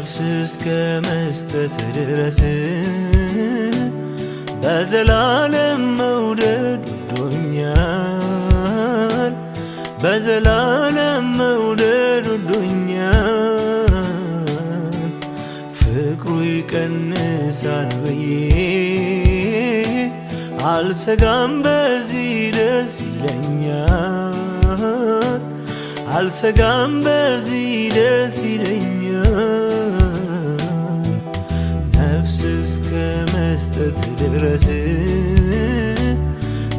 ነፍስ እስከ መስጠት ድረስ በዘላለም መውደድ ወዶኛል፣ በዘላለም መውደድ ወዶኛል። ፍቅሩ ይቀንሳል ብዬ አልሰጋም፣ በዚህ ደስ ይለኛል። አልሰጋም፣ በዚህ ደስ ይለኛል። ነፍስ እስከ መስጠት ድረስ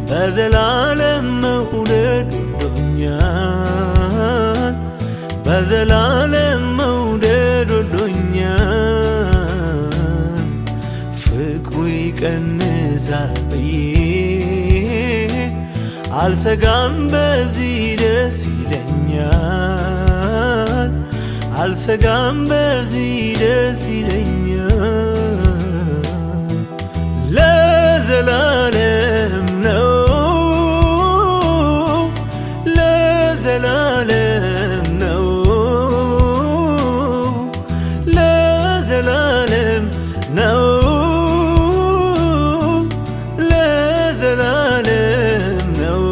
በዘላለም መውደድ ወዶኛል፣ በዘላለም መውደድ ወዶኛል። ፍቅሩ ይቀንሳል ብዬ አልሰጋም፣ በዚህ ደስ ይለኛል። አልሰጋም፣ በዚህ ደስ ይለኛል። ለዘላለም ነው፣ ለዘላለም ነው፣ ለዘላለም ነው፣ ለዘላለም ነው።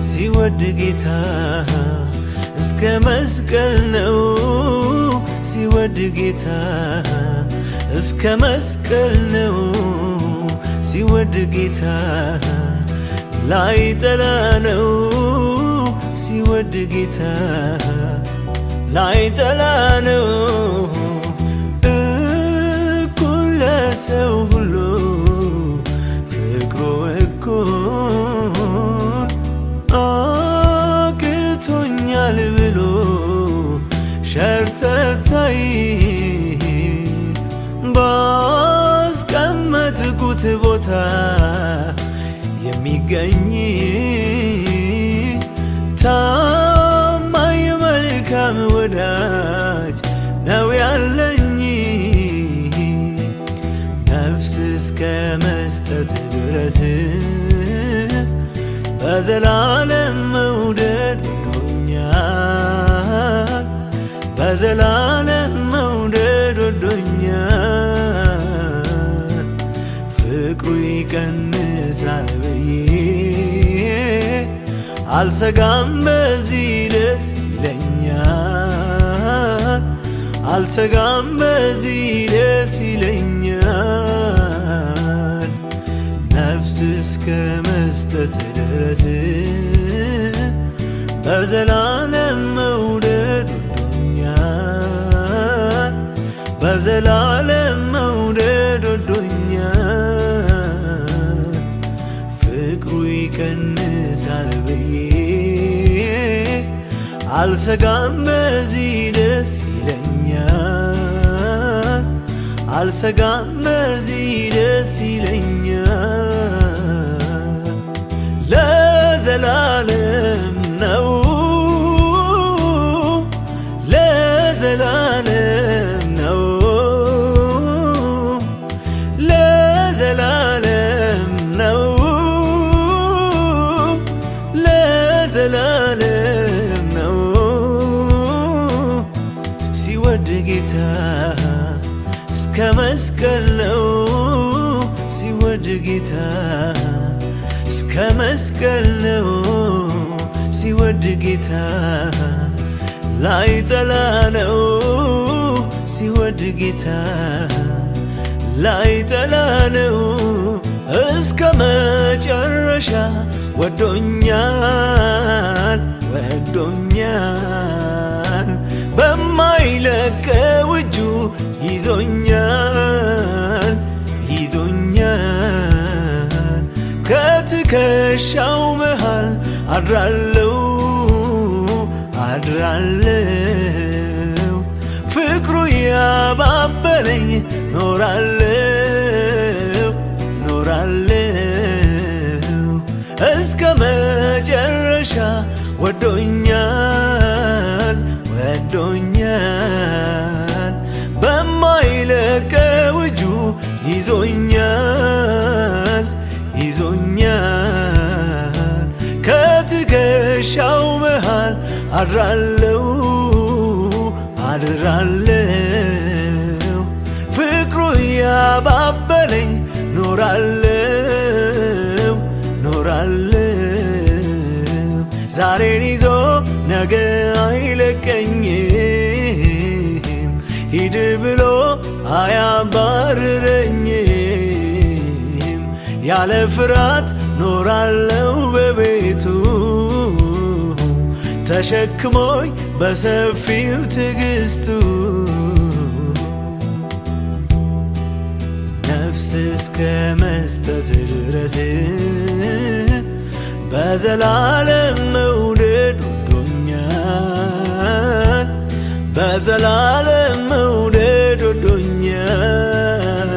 ሲወድ ጌታ እስከ መስቀል ነው፣ ሲወድ ጌታ እስከ መስቀል ነው። ሲወድ ጌታ ላይጠላ ነው፣ ሲወድ ጌታ ላይጠላ ነው። እኩል ለሰው ሁሉ ፍቅሩ እኩል አቅቶኛል ብሎ ሸርተታይ ባስቀመጥኩት ቦታ የሚገኝ ታማኝ መልካም ወዳጅ ነው ያለኝ። ነፍስ እስከ መስጠት ድረስ በዘላለም መውደድ ወዶኛል፣ በዘላለም መውደድ ወዶኛል። ፍቅሩ ይቀንሳል ብዬ አልሰጋም፣ በዚህ ደስ ይለኛል። አልሰጋም፣ በዚህ ደስ ይለኛል። ነፍስ እስከ መስጠት ድረስ በዘላለም መውደድ ወዶኛል፣ በዘላለም መውደድ ወዶኛል። ፍቅሩ ይቀንሳል ብዬ አልሰጋም፣ በዚህ ደስ ይለኛል። አልሰጋም፣ በዚህ ደስ ይለኛል። ለዘላለም ነው፣ ለዘላለም ነው፣ ለዘላለም ነው፣ ለዘላለም ነው። ሲወድ ጌታ እስከ መስቀል ነው፣ ሲወድ ጌታ እስከ መስቀል ነው። ሲወድ ጌታ ላይጠላ ነው፣ ሲወድ ጌታ ላይጠላ ነው። እስከ መጨረሻ ወዶኛል፣ ወዶኛል። በማይለቀው እጁ ይዞኛል፣ ይዞኛል። ከትከሻው መሃል አድራለው፣ አድራለው። ፍቅሩ ያባበለኝ ኖራለው፣ ኖራለው። እስከ መጨረሻ ወዶኛል፣ ወዶኛል። በማይለቀው እጁ ይዞኛል፣ ይዞኛል። ከትከሻው መሃል አድራለው፣ አድራለሁ ፍቅሩ ያባበለኝ ኖራለሁ ዛሬን ይዞ ነገ አይለቀኝም ሂድ ብሎ አያባርረኝም ያለ ፍርሃት ኖራለሁ በቤቱ ተሸክሞኝ በሰፊው ትዕግስቱ ነፍስ እስከ መስጠት ድረስ በዘላለም መውደድ ወዶኛል በዘላለም መውደድ ወዶኛል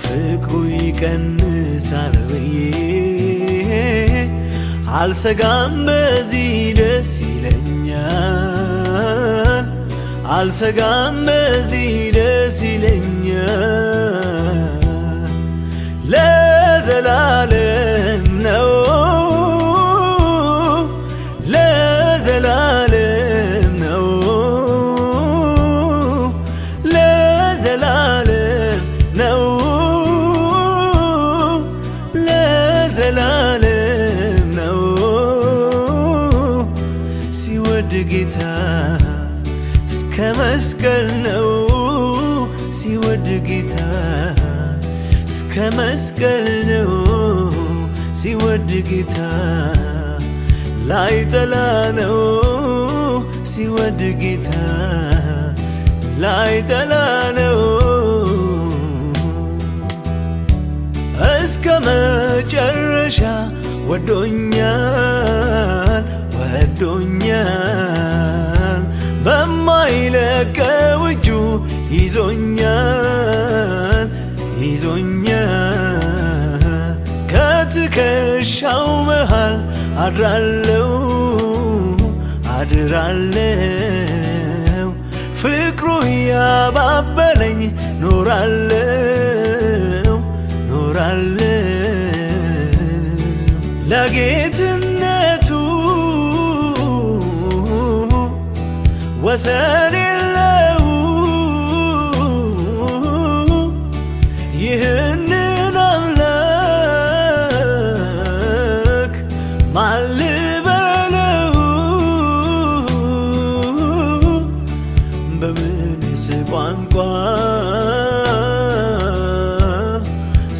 ፍቅሩ ይቀንሳል ብዬ አልሰጋም በዚህ ደስ ይለኛል አልሰጋም በዚህ ደስ ይለኛል ለዘላለም ነው ለዘላለም ነው ለዘላለም ነው ለዘላለም ነው ሲወድ ጌታ እስከ መስቀል ነው ሲወድ ጌታ እስከ መስቀል ነው ሲወድ ጌታ ላይጠላ ነው ሲወድ ጌታ ላይጠላ ነው እስከ መጨረሻ ወዶኛል በማይለቀው እጁ ይዞኛል ከትከሻው መሃል አድራለሁ ፍቅሩ ያባበለኝ ኖራለሁ ለጌትነቱ ወሰን የለው ይህንን አምላክ ማን ልበለው በምንስ ቋንቋ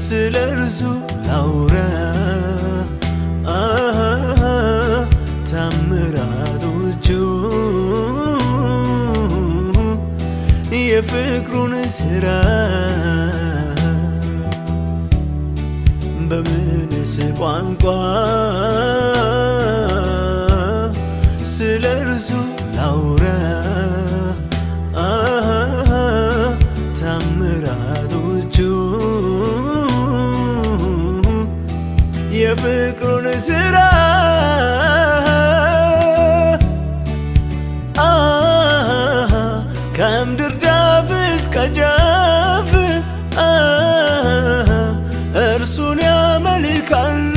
ስለ እርሱ ላውራ ታምራቶቹ የፍቅሩን ሥራ በምንስ ቋንቋ ስለ እርሱ ላውራ ታምራቶቹ የፍቅሩን ሥራ ከምድር ጫፍ እስከ ጫፍ እርሱን ያመልካሉ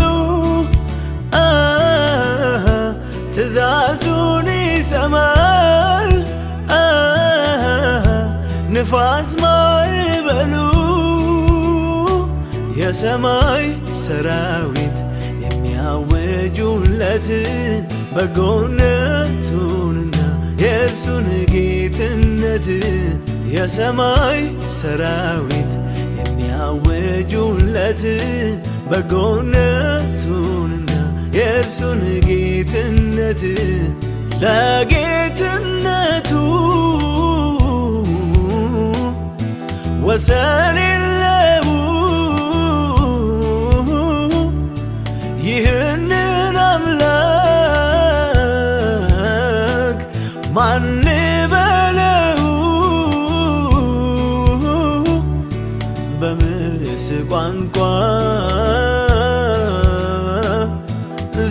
ትእዛዙን ይሰማል ንፋስ ማዕበሉ የሰማይ ሰራዊት የሚያወጁለት በጎነቱንና የእርሱን ጌትነት የሰማይ ሰራዊት የሚያወጁለት በጎነቱንና የእርሱን ጌትነት ለጌትነቱ ወሰን የለው ይህንን አምላክ ማን በለው በምንስ ቋንቋ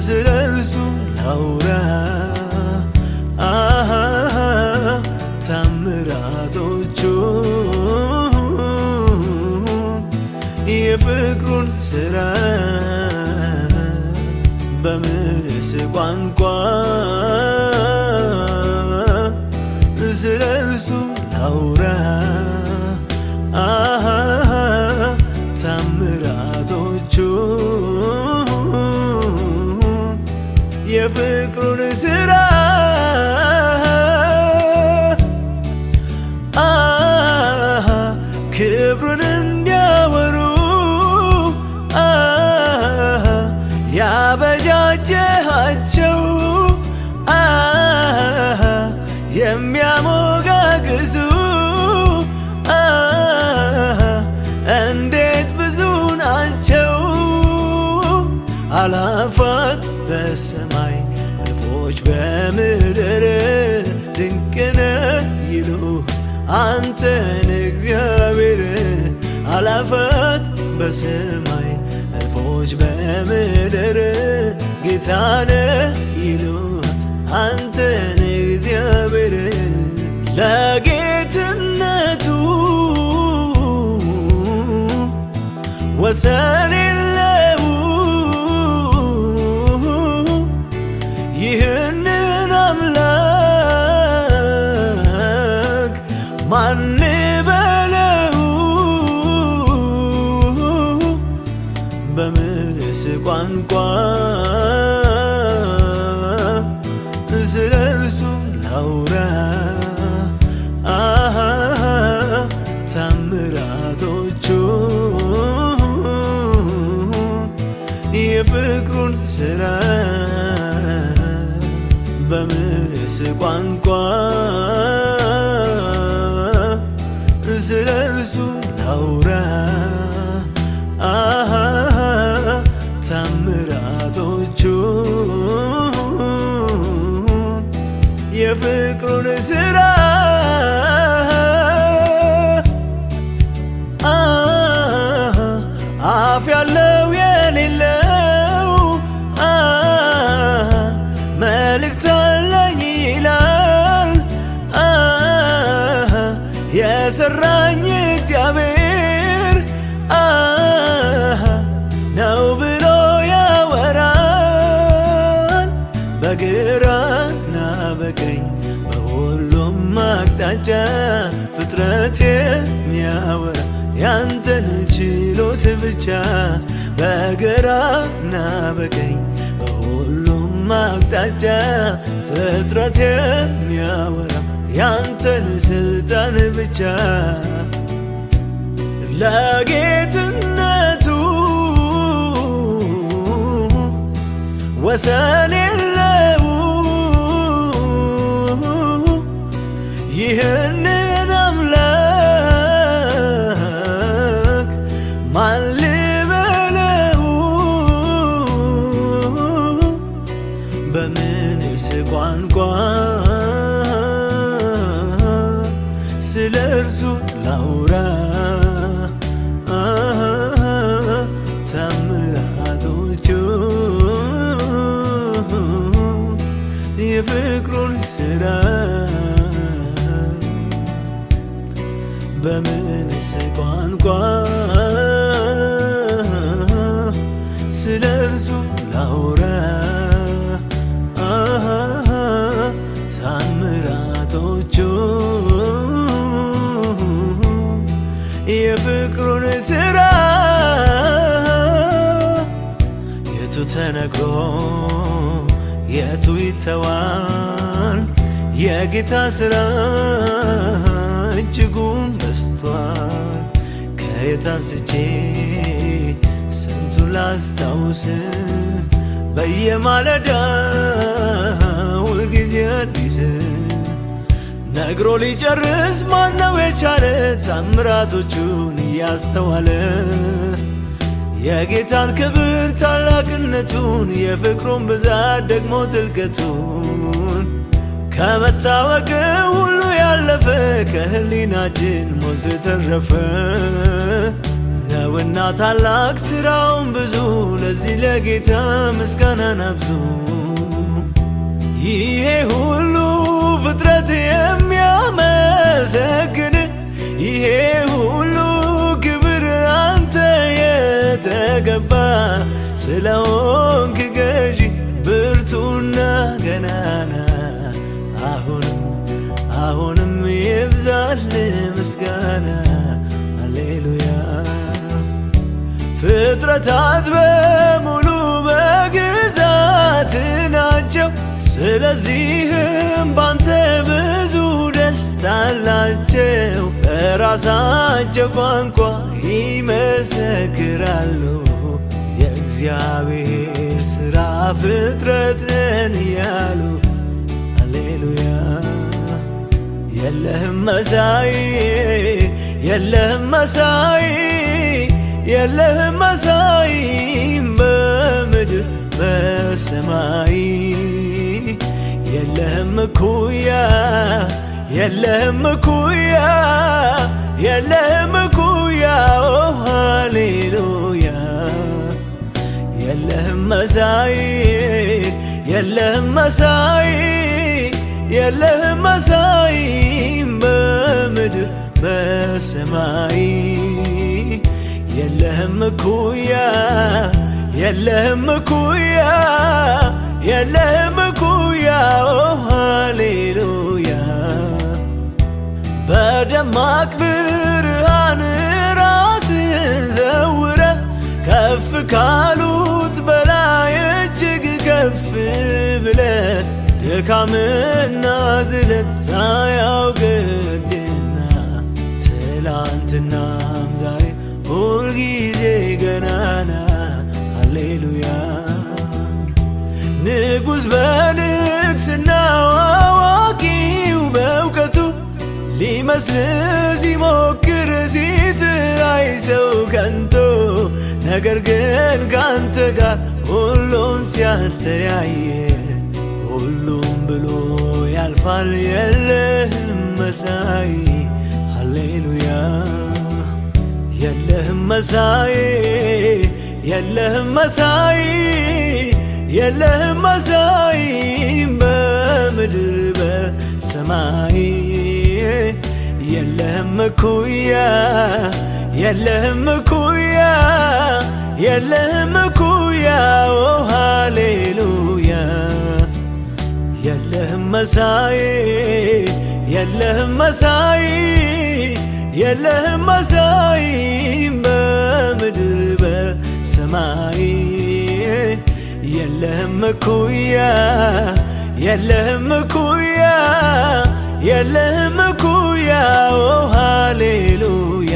ስለ እርሱ ላውራ ታምራቶቹ የፍቅሩን ሥራ በምንስ ቋንቋ ስለርሱ ላውራ ታምራቶቹ የፍቅሩን ሥራ ክብሩን እንዲያወሩ ያበጃጀሃቸው የሚያሞጋግሱ እንዴት ብዙ ናቸው። አላፋት በሰማይ እልፎች በምድር ድንቅነ ይሉ አንተን እግዚአብሔር። አላፋት በሰማይ እልፎች በምድር ጌታነ ይሉ አንተን እግዚአብሔር። ለጌትነቱ ወሰን የለው ይህንን አምላክ ማን በለው? በምንስ ቋንቋ ስለርሱ ላውራ ታምራቶቹ የፍቅሩን ሥራ በምንስ ቋንቋ ስለርሱ ላውራ ታምራቶቹ የፍቅሩን ሥራ አፍ ያለው የሌለው መልእክት አለኝ ይላል። የሰራኝ እግዚአብሔር ነው ብሎ ያወራል። በግራና በቀኝ በሁሉም አቅጣጫ ፍጥረት የሚያወራ ያንተን ችሎት ብቻ። በግራና በቀኝ በሁሉም አቅጣጫ ፍጥረት የሚያወራ ያንተን ስልጣን ብቻ። ለጌትነቱ ወሰን የለው ይህንን አምላክ ማን ልበለው? በምንስ ቋንቋ ስለርሱ ላውራ ታምራቶቹ የፍቅሩን ሥራ በምንስ ቋንቋ ስለርሱ ላውራ ታምራቶቹ የፍቅሩን ሥራ የቱ ተነግሮ የቱ ይተዋል? የጌታ ሥራ እጅጉን በስቷል። ከየት አንስቼ ስንቱን ላስታውስ? በየማለዳው ሁልጊዜ አዲስ ነግሮ ሊጨርስ ማነው የቻለ? ታምራቶቹን እያስተዋለ የጌታን ክብር ታላቅነቱን የፍቅሩን ብዛት ደግሞ ጥልቀቱን ከመታወቅ ሁሉ ያለፈ ከህሊናችን ሞልቶ የተረፈ ነውና ታላቅ ሥራውን ብዙ። ለዚህ ለጌታ ምስጋናን አብዙ። ይሄ ሁሉ ፍጥረት የሚያመሰግን ይሄ ሁሉ ክብር አንተ የተገባ ስለሆንክ ገዢ ብርቱና ገናና አሁንም አሁንም ይብዛል ምስጋና ሃሌሉያ ፍጥረታት በሙሉ በግዛት ናቸው ስለዚህም ባንተ ብዙ ደስታ አላቸው በራሳቸው ቋንቋ ይመሰክራሉ የእግዚአብሔር ሥራ ፍጥረትን ያሉ ሃሌሉያ የለህም መሳይ የለህም መሳይ የለህም መሳይ በምድር በሰማይ የለህም እኩያ የለህም እኩያ የለህም እኩያ ሃሌሉያ የለህም መሳይ የለህም መሳይ የለህም መሳይ በምድር በሰማይ የለህም እኩያ የለህም እኩያ የለህም እኩያ ሃሌሉያ በደማቅ ብርሃን ራስን ዘውረ ከፍ ካሉት በላይ እጅግ ከፍ ብለ ድካምና ዝለት ሳያውቅ እርጅና ትላንትናም ዛሬ ሁልጊዜ ገናና ሃሌሉያ ንጉሥ በንግሥናው አዋቂው በእውቀቱ ሊመስል ሲሞክር ሲታይ ሰው ከንቶ ነገር ግን ካንተ ጋር ሁሉን ሲያስተያየ ሁሉም ብሎ ያልፋል የለህም መሳይ ሃሌሉያ የለህም መሳይ የለህም መሳይ የለህም መሳይ በምድር በሰማይ የለህም እኩያ የለህም እኩያ የለህም እኩያ ሃሌሉያ የለህም መሳይ የለህም መሳይ የለህም መሳይ በምድር በሰማይ የለህም እኩያ የለህም እኩያ የለህም እኩያ ሃሌሉያ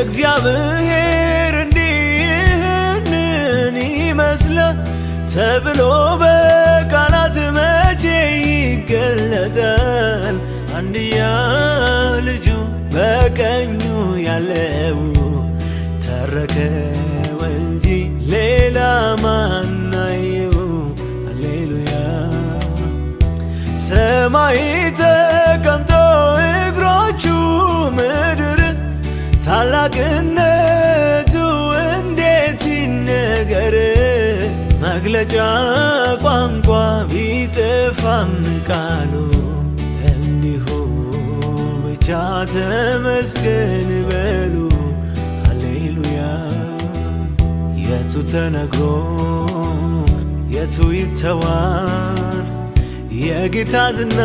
እግዚአብሔር እንዲህንን ይመስላል ተብሎ በቃላት መቼ ይገለጻል አንድያ ልጁ በቀኙ ያለው ተረከው እንጂ ሌላ ማናየው ሃሌሉያ ሰማይ ተቀምጦ እግሮቹ ምድር ታላቅነቱ እንዴት ይነገር መግለጫ ቋንቋ ቢጠፋም ቃሉ እንዲሁ ብቻ ተመስገን በሉ ሃሌሉያ የቱ ተነግሮ የቱ ይተዋል የጌታ ዝና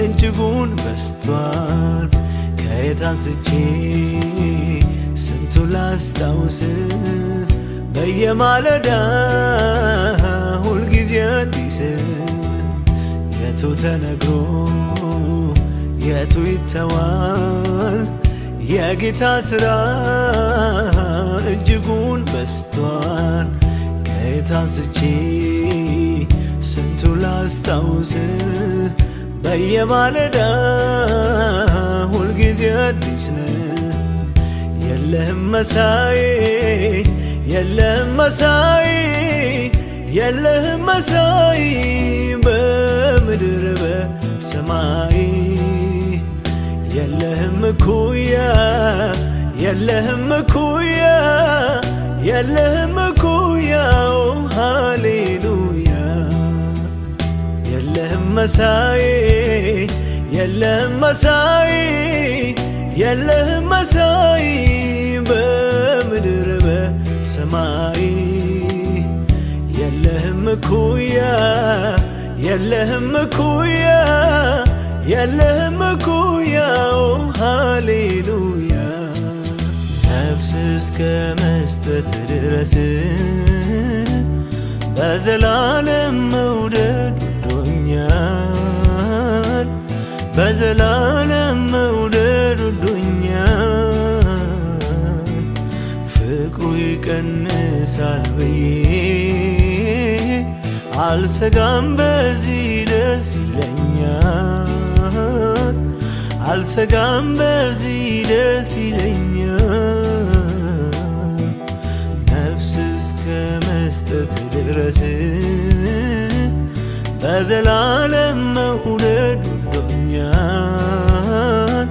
እጅጉን በስቷል ከየት አንስቼ ስንቱ ላስታውስ በየማለዳ ሁልጊዜ አዲስ የቱ ተነግሮ የቱ ይተዋል የጌታ ሥራ እጅጉን በስቷል ከየት አንስቼ ስንቱ ላስታውስ በየማለዳ ሁልጊዜ አዲስ የለህም መሳይ የለህም መሳይ የለህም መሳይ በምድር በሰማይ የለህም እኩያ የለህም እኩያ የለህም እኩያ ሃሌሉያ የለህም መሳይ የለህም መሳይ የለህም መሳይ በምድር በሰማይ የለህም እኩያ የለህም እኩያ የለህም እኩያ ሃሌሉያ ነፍስ እስከ መስጠት ድረስ በዘላለም መውደድ ወዶኛል በዘላለም መውደድ ወዶኛል ፍቅሩ ይቀንሳል ብዬ አልሰጋም በዚህ ደስ ይለኛል አልሰጋም በዚህ ደስ ይለኛል ነፍስ እስከ መስጠት ድረስ በዘላለም መውደድ ወዶኛል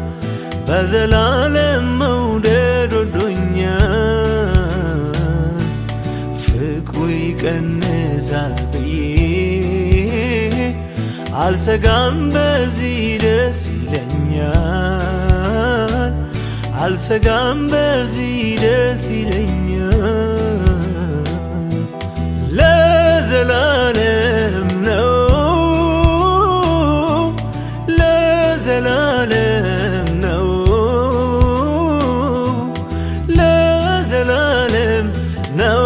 በዘላለም መውደድ ወዶኛል ፍቅሩ ይቀንሳል ብዬ አልሰጋም በዚህ ደስ ይለኛል አልሰጋም በዚህ ደስ ይለኛል ለዘላለም ነው ለዘላለም ነው ለዘላለም ነው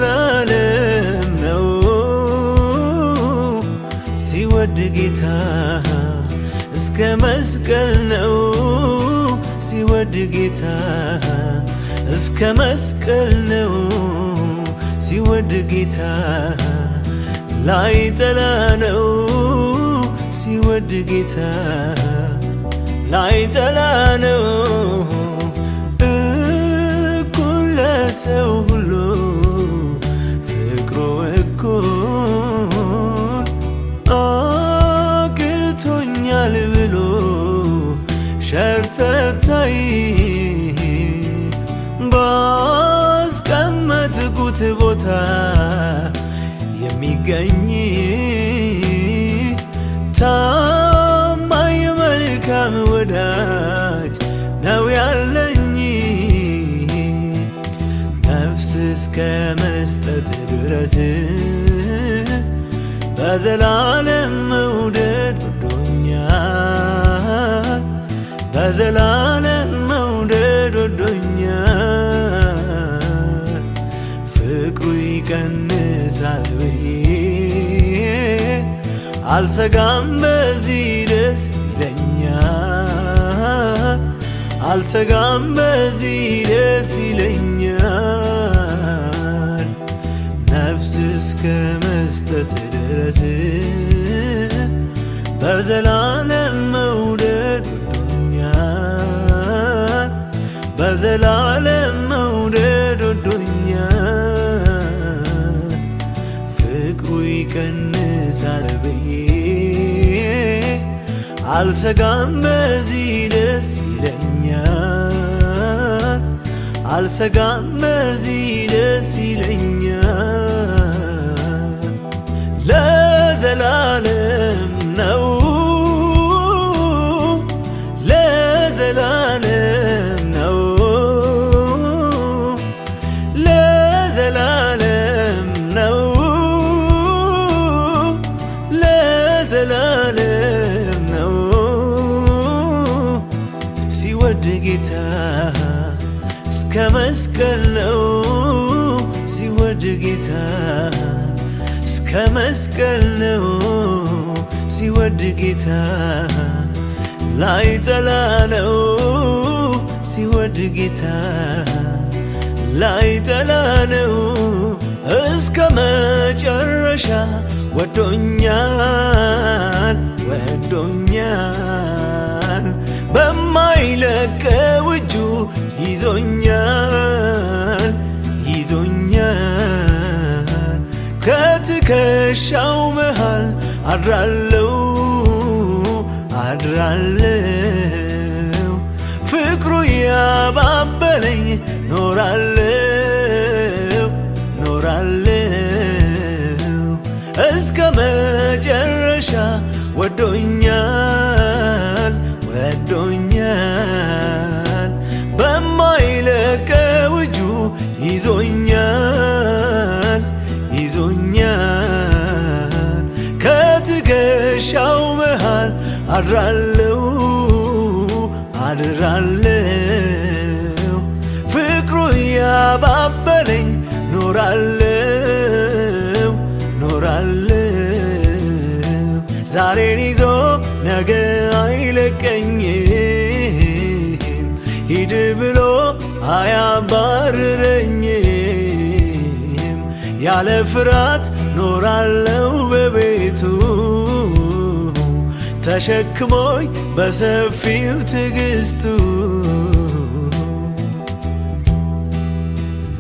ለዘላለም ነው ሲወድ ጌታ እስከ መስቀል ነው ሲወድ ጌታ እስከ መስቀል ነው ሲወድ ጌታ ላይጠላ ነው ሲወድ ጌታ ላይጠላ ነው እኩል ለሰው ሁሉ ፍቅሩ እኩል አቅቶኛል ብሎ ሸርተታይ ባስቀመጥኩት ቦታ የሚገኝ ታማኝ መልካም ወዳጅ ነው ያለኝ ነፍስ እስከ መስጠት ድረስ በዘላለም መውደድ ወዶኛል በዘላለም መውደድ ወዶኛል ፍቅሩ ይቀንሳል ብዬ አልሰጋም በዚህ ደስ ይለኛል አልሰጋም በዚህ ደስ ይለኛል ነፍስ እስከ መስጠት ድረስ በዘላለም መውደድ ወዶኛል በዘላለም መውደድ ወዶኛል ፍቅሩ ይቀንሳል ብዬ አልሰጋም በዚህ ደስ ይለኛል አልሰጋም በዚህ ደስ ይለኛል ለዘላለም ነው ለዘላለም ነው ለዘላለም ነው ለዘላለም ነው ሲወድ ጌታ እስከ መስቀል ነው ሲወድ ጌታ እስከ መስቀል ነው ሲወድ ጌታ ላይጠላ ነው ሲወድ ጌታ ላይጠላ ነው እስከ መጨረሻ ወዶኛል ወዶኛል በማይለቀው እጁ ይዞኛል ይዞኛል ከትከሻው መሃል አድራለው አድራለው ፍቅሩ ያባበለኝ ኖራለው ኖራለው እስከ መጨረሻ ወዶኛል ወዶኛል በማይለቀው እጁ ይዞኛል አድራለሁ ፍቅሩ ያባበለኝ ኖራለሁ ዛሬን ይዞ ነገ አይለቀኝም ሂድ ብሎ አያባርረኝም ያለ ፍርሃት ኖራለሁ በቤቱ ተሸክሞኝ በሰፊው ትዕግስቱ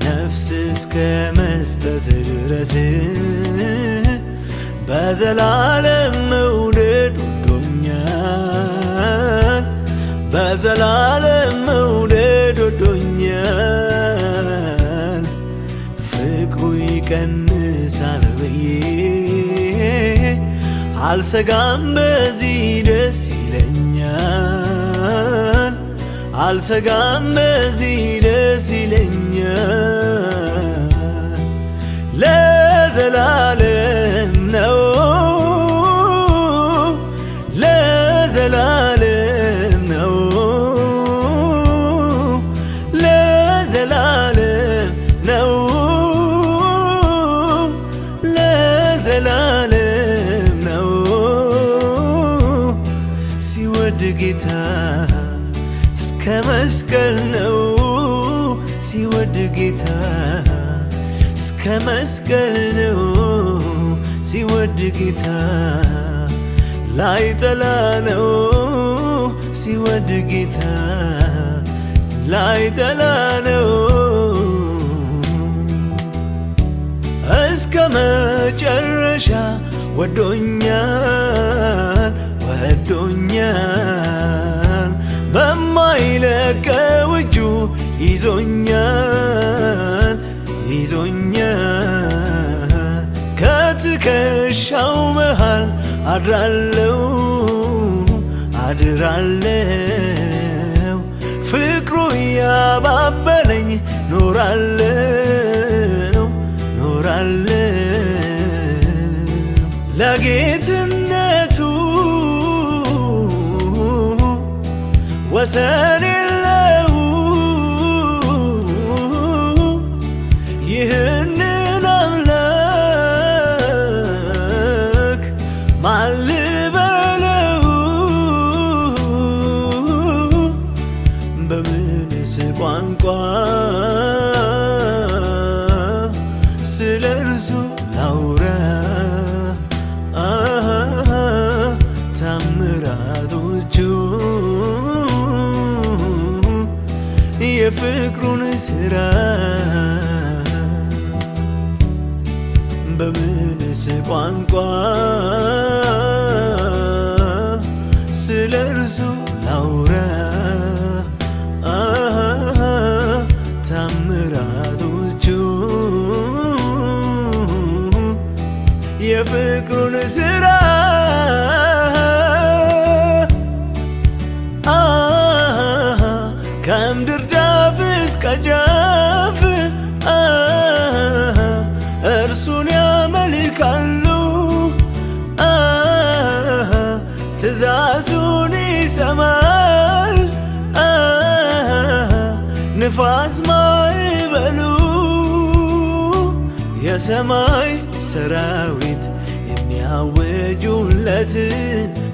ነፍስ እስከ መስጠት ድረስ በዘላለም መውደድ ወዶኛል በዘላለም መውደድ ወዶኛል ፍቅሩ ይቀንሳል ብዬ አልሰጋም በዚህ ደስ ይለኛል አልሰጋም በዚህ ደስ ይለኛል ለዘላለም ነው ለዘላለም ነው ለዘላለም ነው ለዘላለም ነው ሲወድ ጌታ እስከ መስቀል ነው ሲወድ ጌታ እስከ መስቀል ነው ሲወድ ጌታ ላይጠላ ነው ሲወድ ጌታ ላይጠላ ነው እስከ መጨረሻ ወዶኛል በማይለቀው እጁ ይዞኛል ከትከሻው መሃል አድራለሁ ፍቅሩ ያባበለኝ ኖራለሁ ለጌትነቱ ወሰን የለው ይህንን አምላክ ማን ልበለው በምንስ ቋንቋ ስለ እርሱ ላውራ ታምራቶቹ የፍቅሩን ሥራ በምንስ ቋንቋ ስለ እርሱ ላውራ ታምራቶቹ የፍቅሩን ሥራ ከምድር ዳፍ እስከ ጫፍ እርሱን ያመልካሉ ትእዛዙን ይሰማል ንፋስ ማዕበሉ የሰማይ ሰራዊት የሚያወጁለት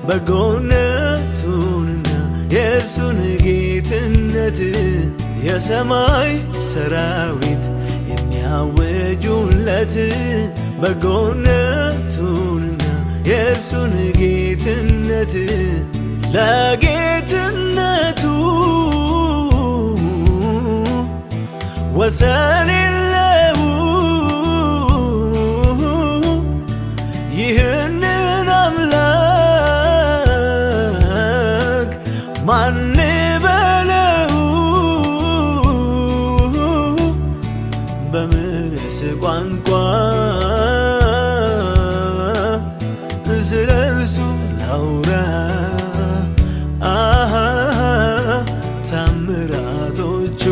በጎነቱንና የእርሱን ጌትነት የሰማይ ሰራዊት የሚያወጁለት በጎነቱንና የእርሱን ጌትነት ለጌትነቱ ወሰን የለው ይህንን አምላክ ማን በለው በምንስ ቋንቋ ስለ እርሱ ላውራ ታምራቶቹ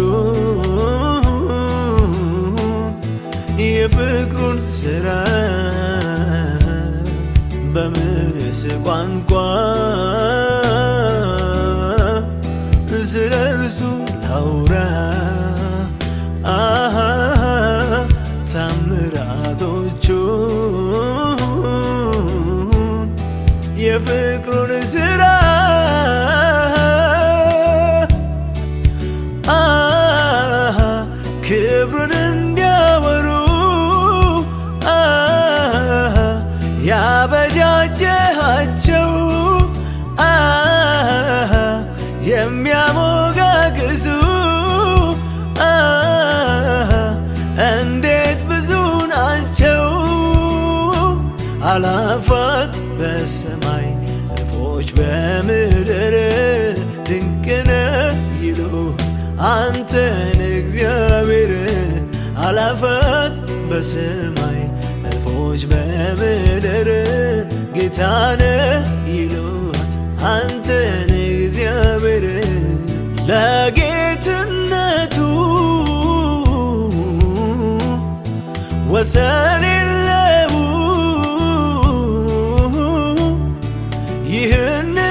የፍቅሩን ሥራ በምንስ ቋንቋ ስለ እርሱ ላውራ ታምራቶቹን የፍቅሩን ሥራ ክብሩን እንዲያወሩ ያበጃጀሃቸው የሚያሞጋግሱ እንዴት ብዙ ናቸው። አላፋት በሰማይ እልፎች በምድር ድንቅ ነህ ይሉ አንተን እግዚአብሔር። አላፋት በሰማይ እልፎች በምድር ጌታ ነህ ይሉ አንተን እግዚአብሔር። ለጌትነቱ ወሰን የለው ይህንን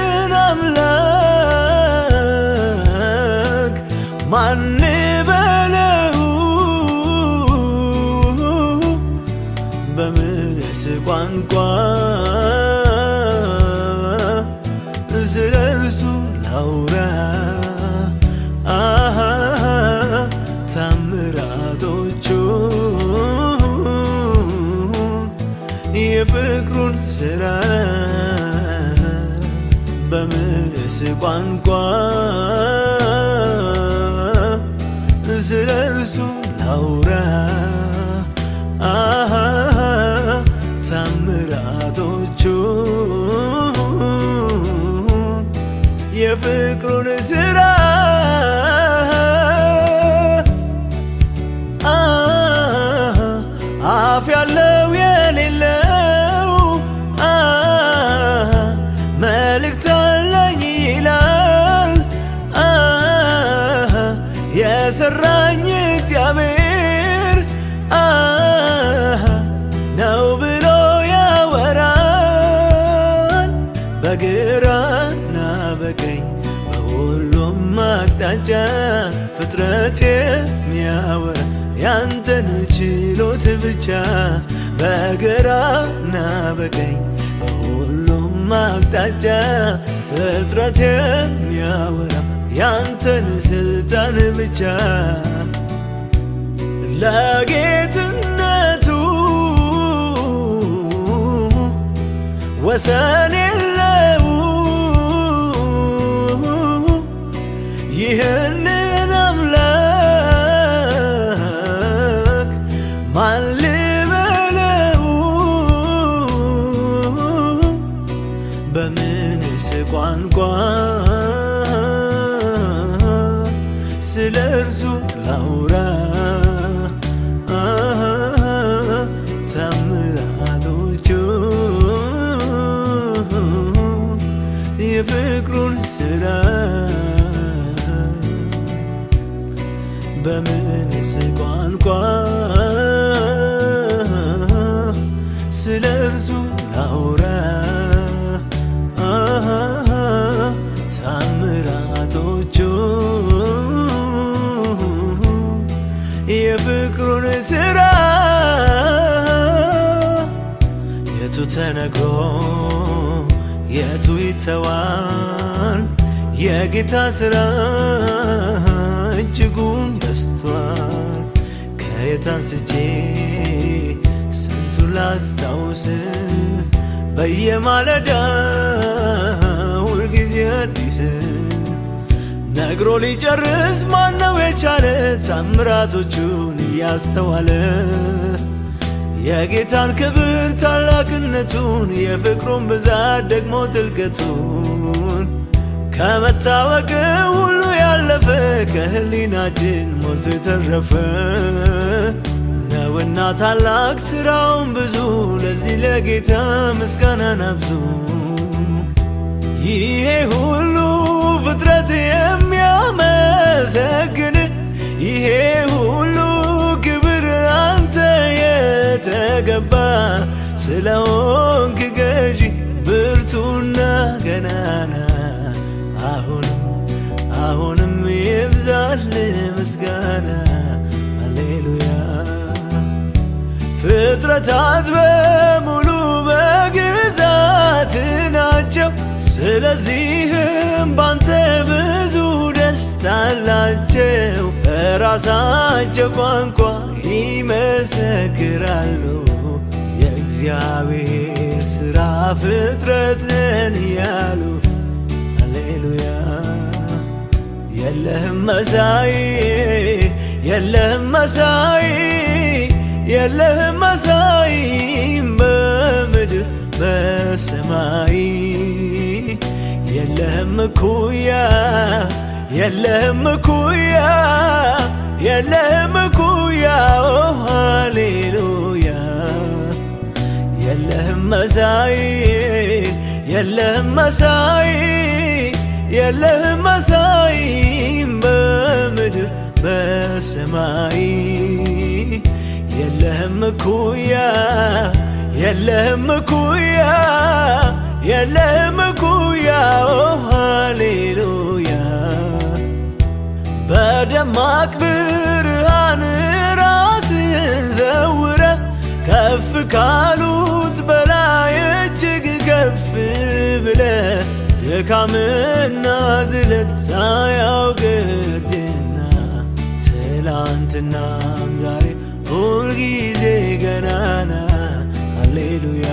አምላክ ማን በለው? በምንስ ቋንቋ ስለ እርሱ ላውራ ታምራቶቹን የፍቅሩን ሥራ በምንስ ቋንቋ ስለ እርሱ ላውራ ታምራቶቹን የፍቅሩን ሥራ አፍ ያለው የሌለው መልእክት አለኝ ይላል። የሰራኝ እግዚአብሔር ነው ብሎ ያወራል። በግራና በቀኝ በሁሉም አቅጣጫ ፍጥረት የሚያወራ ያንተን ችሎት ብቻ። በግራና በቀኝ በሁሉም አቅጣጫ ፍጥረት የሚያወራ ያንተን ስልጣን ብቻ። ለጌትነቱ ወሰን የለው ይህንን አምላክ ማን ልበለው? በምንስ ቋንቋ ስለ እርሱ ላውራ ታምራቶቹን የፍቅሩን ሥራ በምንስ ቋንቋ ስለ እርሱ ላውራ ታምራቶቹን የፍቅሩን ሥራ የቱ ተነግሮ የቱ ይተዋል? የጌታ ሥራ እጅጉን በስቷል። ከየት አንስቼ ስንቱን ላስታውስ? በየማለዳው ሁልጊዜ አዲስ ነግሮ ሊጨርስ ማነው የቻለ? ታምራቶቹን እያስተዋለ የጌታን ክብር ታላቅነቱን የፍቅሩን ብዛት ደግሞ ጥልቀቱን ከመታወቅ ሁሉ ያለፈ ከህሊናችን ሞልቶ የተረፈ ነውና ታላቅ ሥራውን ብዙ። ለዚህ ለጌታ ምስጋናን አብዙ። ይሄ ሁሉ ፍጥረት የሚያመሰግን ይሄ ሁሉ ክብር አንተ የተገባ ስለሆንክ ገዢ ብርቱና ገናና አሁንም ይብዛል ምስጋና ሃሌሉያ ፍጥረታት በሙሉ በግዛት ናቸው ስለዚህም ባንተ ብዙ ደስታ አላቸው በራሳቸው ቋንቋ ይመሰክራሉ የእግዚአብሔር ሥራ ፍጥረት ነን ያሉ ሃሌሉያ የለህም መሳይ የለህም መሳይ የለህም መሳይ በምድር በሰማይ የለህም እኩያ የለህም እኩያ የለህም እኩያ ሃሌሉያ የለህም መሳይ የለህም መሳይ የለህም መሳይ በምድር በሰማይ የለህም እኩያ የለህም እኩያ የለህም እኩያ ሃሌሉያ በደማቅ ብርሃን ራስን ዘውረ ከፍ ካሉት በላይ እጅግ ከፍ ብለ ድካምና ዝለት ሳያውቅ እርጅና ትላንትናም ዛሬ ሁልጊዜ ገናና ሃሌሉያ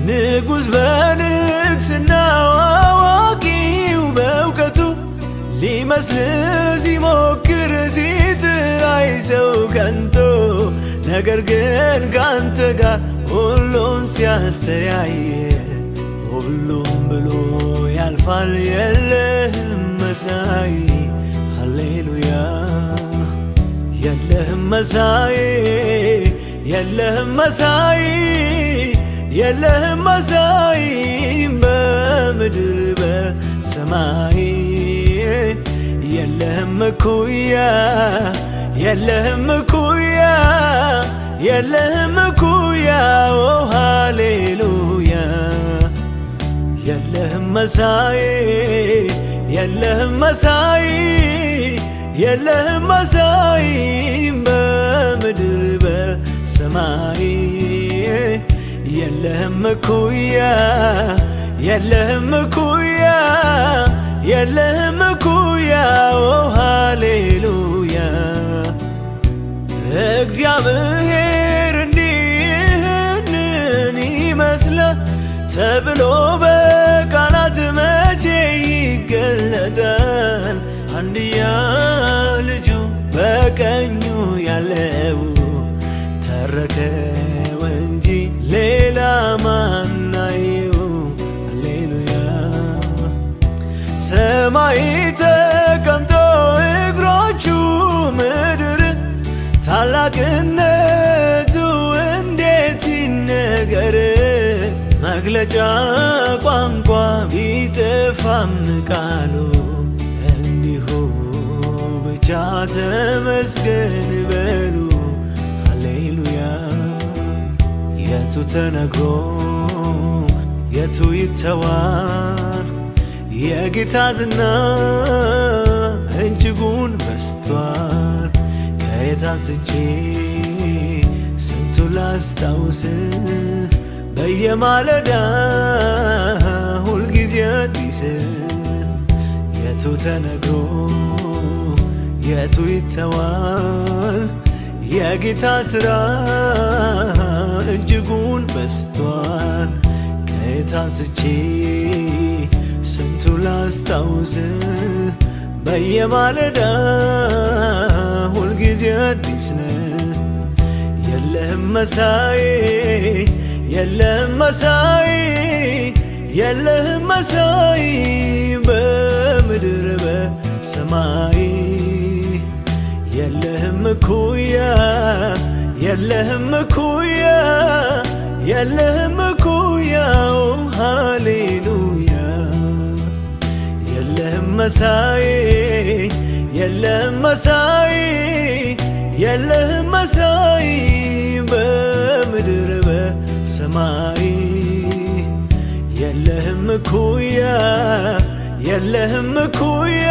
ንጉሥ በንግሥናው አዋቂው በእውቀቱ ሊመስል ሲሞክር ሲታይ ሰው ከንቶ ነገር ግን ካንተ ጋር ሁሉን ሲያስተያየ ሁሉም ብሎ ያልፋል የለህም መሳይ ሃሌሉያ የለህም መሳይ የለህም መሳይ የለህም መሳይ በምድር በሰማይ የለህም እኩያ የለህም እኩያ የለህም እኩያ ሃሌሉያ የለህም መሳይ የለህም መሳይ የለህም መሳይ በምድር በሰማይ የለህም እኩያ የለህም እኩያ የለህም እኩያ ሃሌሉያ እግዚአብሔር እንዲህንን ይመስላል ተብሎ በቃላት መቼ ይገለጻል አንድያ ልጁ በቀኙ ያለው ተረከው እንጂ ሌላ ማናየው ሃሌሉያ ሰማይ ተቀምጦ እግሮቹ ምድር ታላቅነቱ እንዴት ይነገር መግለጫ ቋንቋ ቢጠፋም ቃሉ እንዲሁ ብቻ ተመስገን በሉ ሃሌሉያ የቱ ተነግሮ የቱ ይተዋል የጌታ ዝና እጅጉን በስቷል ከየት አንስቼ ስንቱ ላስታውስ በየማለዳ ሁልጊዜ አዲስ የቱ ተነግሮ የቱ ይተዋል የጌታ ሥራ እጅጉን በስቷል ከየት አንስቼ ስንቱ ላስታውስ በየማለዳ ሁልጊዜ አዲስ ነህ የለህም መሳይ የለህም መሳይ የለህም መሳይ በምድር በሰማይ የለህም እኩያ የለህም እኩያ የለህም እኩያ ሃሌሉያ የለህም መሳይ የለህም መሳይ የለህም መሳይ በምድር በሰማይ የለህም እኩያ የለህም እኩያ